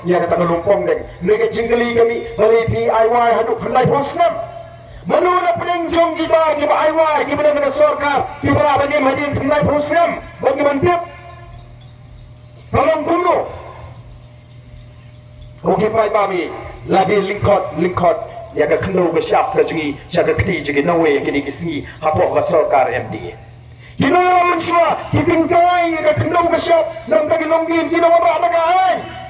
ia kata lumpong deng mereka jengkeli kami beli PIY haduk pendai posnam menurut penenjong kita PIY kita benar-benar sorkar kita bagi madin pendai posnam bagi mantap tolong tunggu Oke pai bami lagi lingkot ia kata kenal bersiap terjungi siapa keti jadi nawe kini kisni hapok sorkar MD kita manusia ditingkai ia kata kenal bersiap dalam kaki nongin kita wabak makan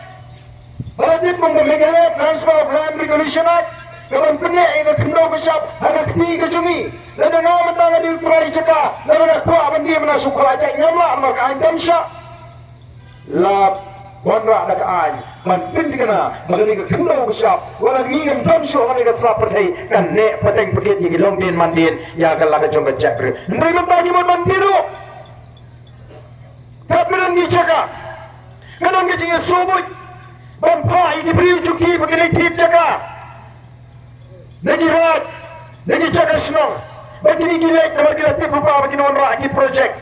Baladit mempemegang Transfer of Land Regulation Act Kawan penyek yang kendau besar ada ketiga jungi dan nama tangan di perai cekah dan ada kuat bandia menasuk kerajaan nyamla maka ain damsyak lap wanrak ada ain mantin dikena bagi kendau besar wala ngingam damsyak kan ikat selap pertai kan nek peteng pekit yang lombin mandin yang akan laga jongga cakri ndai mentani mandiru kapiran di cekah kadang kecingnya subut Bampai diberi cuki bagi lekit jaga. Nagi rat, nagi jaga senang. Bagi ni gilek, nama gila tipu pa bagi nawan rak di projek.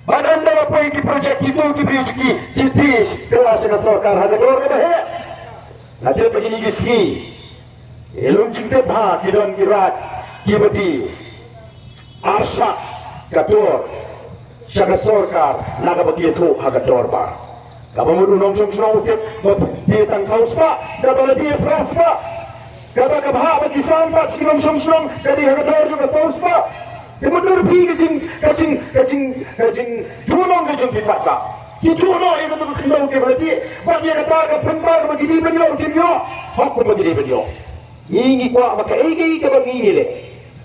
Badan dalam apa di projek itu diberi cuki. Jitis, kelas dengan sorkar harga dor ke bahaya. Nanti bagi ni gisi. Elum cinta bah, kidon girat, kibati. Arsak, kator. Syaga sorkar, naga bagi itu harga dor bar. Kamu mulu nongkrong ukit, dia tang saus pak, kata dia peras pak, kata kabah bagi sampat si nongkrong, kata dia kata juga saus pak, kemudian pergi kacing, tunong kacing pipat pak, tunong itu tu kendau ke berarti, bagi kata kepentar bagi dia beliau, aku bagi dia beliau, ini kuat maka ini bagi ini le,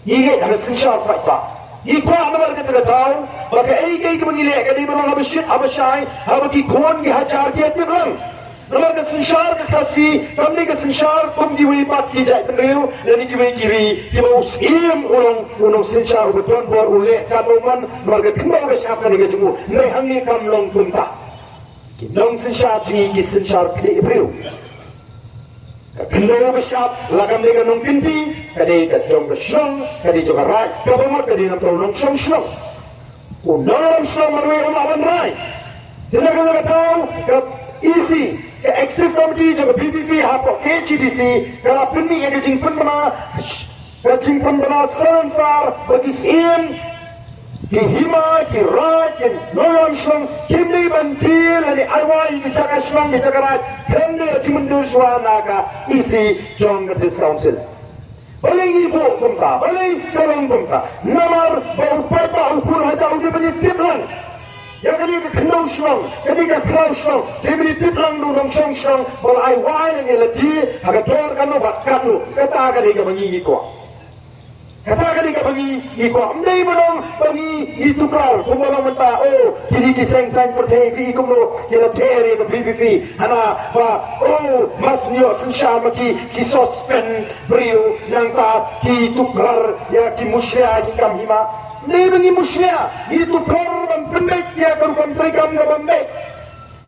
ini ada sensor pak. Ikuah nama kita tahu, maka ini menilai kali memang habisai, habis kon dihajar dia terang. Nama kita sensar kasih, kami kita sensar pun diwaibat dijak peneriu dan diwai kiri, kita usim ulung sensar betul bor ulek kadoman, nama kita kembali bersiapkan dengan jemu, nehangi kamlong punta. Long sensar tinggi sensar kiri beriu. Kendau bersiap, lagam dengan nong pinti, kadai kacang bersong, kadai juga rai, kabamot kadai nak tolong song. Undang song marwai rumah bandrai. Tidak kena tahu, ke isi, ke executive committee juga BPP, hapok KCDC, kalau peni yang kacing pembina sensar bagi sim, ki hima, ki rai, ki noyam song, kimli bantil, ani arwai ki jaga song, ki jaga rai, kende cimendur suara ka isi jong this council. Baling ibu kumta, baling tolong kumta, namar bau peta ukur hajau di bani tiplang. Yang kali ke kendau song, kali ke kerau song, di bani tiplang nurung song, bal ai wai yang elati, agak tor kanu bakat lu, kata kali ke mengingi kuah. Katakan dia bagi ikut amdai belum bagi itu kral kumala menta kini kiseng percaya ke ikum lo kira teri ke PPP hana mas nyo sensal maki ki suspend beriu yang ta ki tukar ya ki musya ki kamhima amdai bagi musya itu kral dan pendek ya kan kontri kam na bambek